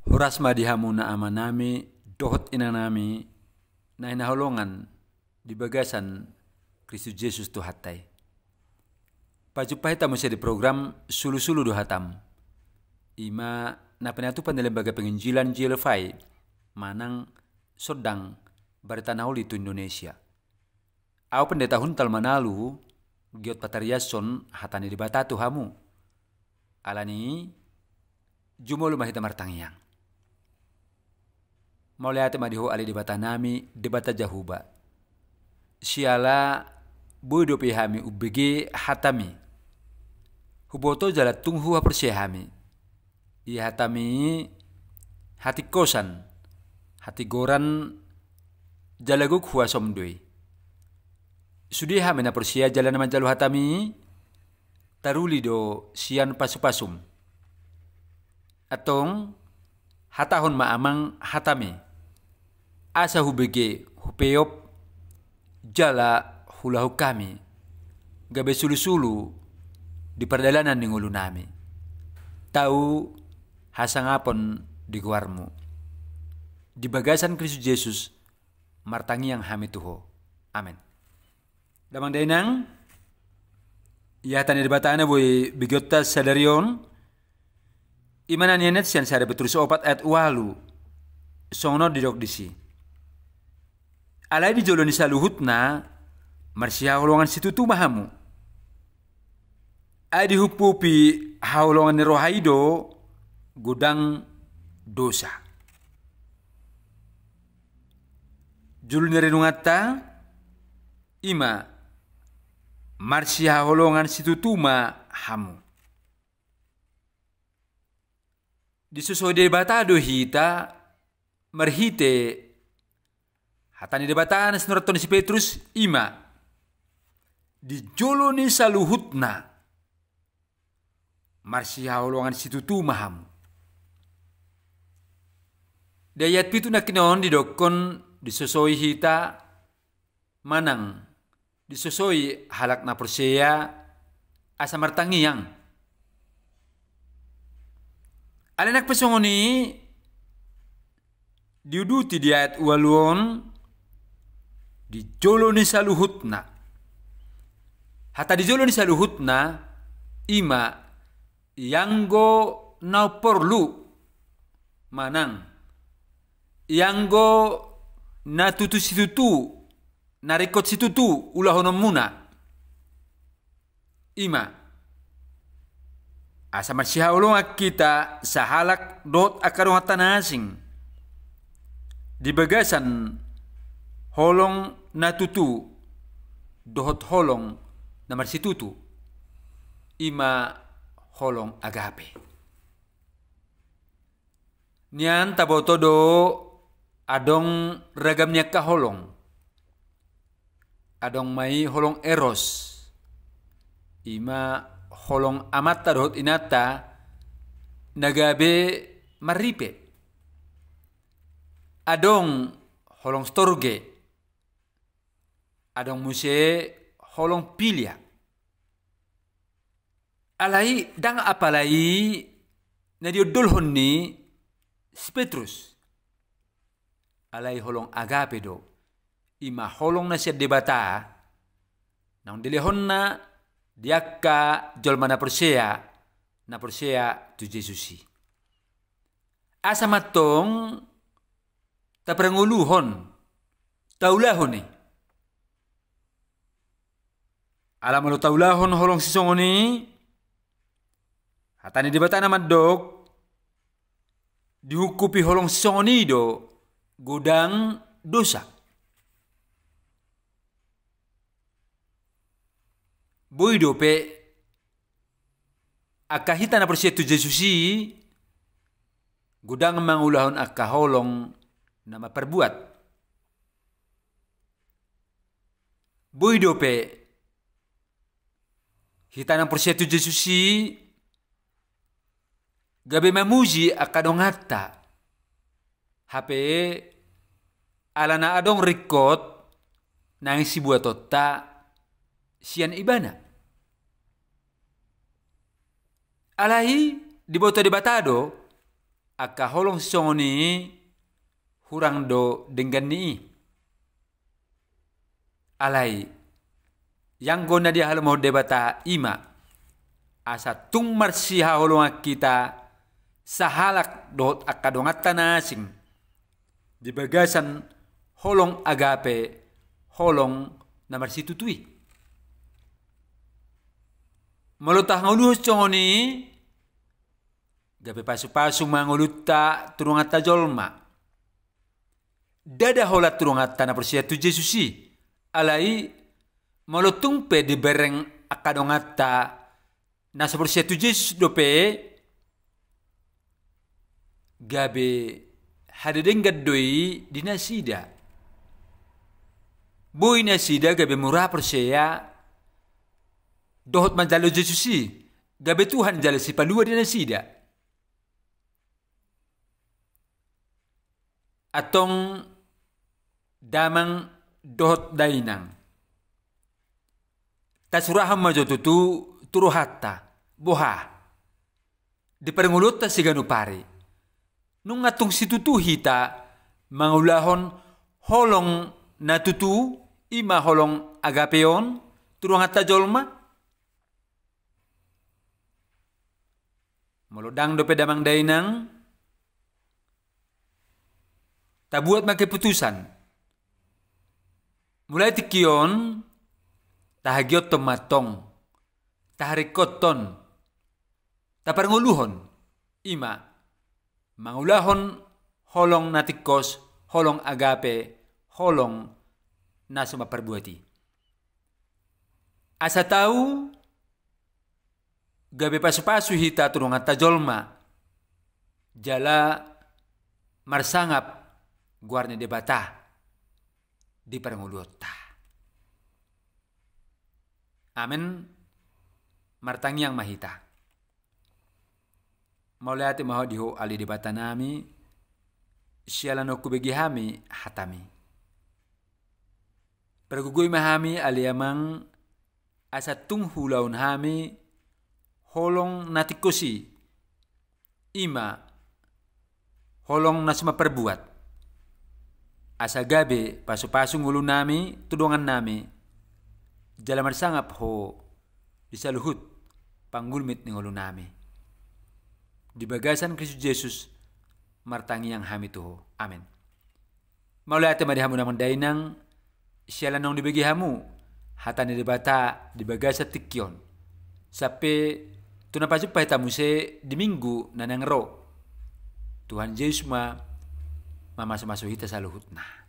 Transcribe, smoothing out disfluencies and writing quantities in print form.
Horas madihamuna amanami dohot inanami na inaholongan di bagasan Kristus Yesus tu hatai. Pajupai tamu di program sulu-sulu do hatam. Ima na penatupan dalam lembaga penginjilan JLFI manang sodang baritanahuli tu Indonesia. Au pendeta huntal manalu giot patariason hatani di batatu hamu. Alani jumolo mahita martangyang. Mauliate madiho ali di batanami di bata jahuba. Siala bodo pihami ubege hatami. Huboto jalat tunghu hapersehami. Ia hatami hati kosan, hati goran jalaguk huwa somdoi. Sudi hami na persia jalan manjalu hatami taruli do sian pasupasum. Atong hatahon maamang hatami. Asa hubege hupeop jala hulahu kami. Gabe sulu-sulu di perjalanan ning ulu nami. Tahu hasangapon di guarmu. Di bagasan Kristus Yesus martangi yang hami tuho. Amin. Damang dainang ya tani debatana boy bigotta sadarion imanan yenet sian sare betul opat ayat walu sono didok disi. Alai di joloni saluhutna marsia holongan situtu mahamu. Adi hupupi haulongan ni rohaido gudang dosa. Julu ni renungata ima marsia haulongan situtuma hamu. Disusoi debatado hita marhite hatani debatan senuraton si Petrus ima di jolo ni saluhutna marsi haulongan situtu maham. Dayat pitu nakinon didokon disosoi hita manang disosoi halak na persea asa martangiyang. Alanak pesongoni diuduti di ayat waluon di jolo ni saluhutna. Hata di jolo ni saluhutna ima yanggo na perlu manang yanggo na tutu situtu na rekod situtu ulahonom muna ima asa marsihaulong kita sahalak dot akarong tanasing di bagasan holong na tutu dohot holong na marsitutu ima holong agape. Nian tabotodo adong ragamnya kaholong. Adong mai holong eros. Ima holong amata dohot inata nagabe maripe. Adong holong storge. Adong muse holong pilia. Alai dang apalai na diodolhon ni si Petrus. Alai holong agape do. Ima holong na siya debata. Nang dilehon na diakka jolma na persea tu Jesusi. Asa matong tapranguluhon taulahon ni. Alam lo taulahon holong sisongoni hatani debata na madok dihukupi holong songonido gudang dosa. Boido pe akahita na persia tu Jesusi gudang mangulahon akaholong na maperbuat. Boido pe hita na persia tu Jesusi gabe mamuji akadong hatta. Hape alana adong rekod nang si buat tota sian ibana. Alai di boto debatado aka holong songoni hurang do dengan ni alai yang gona dia hal mau debata ima asa tung marsiha holong kita sahalak dot akadongat tanasing di bagasan holong agape holong na marsitutui malutah nguluh congoni gape pasu-pasu manguluta turungata jolma dada hola turungata na persiatu Jesusi alai malutung pe di bereng akadongata na sepersiatu Yesus dope gabe hadedeng gadoi dinasida boy nasida gabe murah persia dohot manjalo Jesusi gabe Tuhan jalo si palua dinasida atong damang dohot dainang tasurahan majotutu turuhatta boha di perengulut ta siganu pare nung atong situtu hita mangulahon holong natutu ima holong agapeon turuhatta jolma molodang dope damang dainang tabuat make putusan mulai tikion tahagiot tomatong taharikoton taparnguluhon ima mangulahon holong natikos holong agape holong nasa maperbuati asa tahu gabe pasu-pasu hita turungan tajolma jala marsangap guarne debata di paranguluota amen martangi yang mahita maulati maho diho ali debata nami sialano kubegi hami hatami pergugui mahami ali amang asa tung hulaun hami holong natikosi ima holong nasma perbuat asa gabe pasu-pasu ngulu nami tudongan nami jalamar sangap ho disaluhut panggulmit ni ngulu nami di bagasan Kristus Yesus martangi yang hami tuho amin maulai ate madihamu namang dainang sialanong dibagi hamu hatani debata di bagasa tikyon sape tunapaju pahitamu se di minggu nanang ro Tuhan Yesus ma mama masuk hita saluhut nah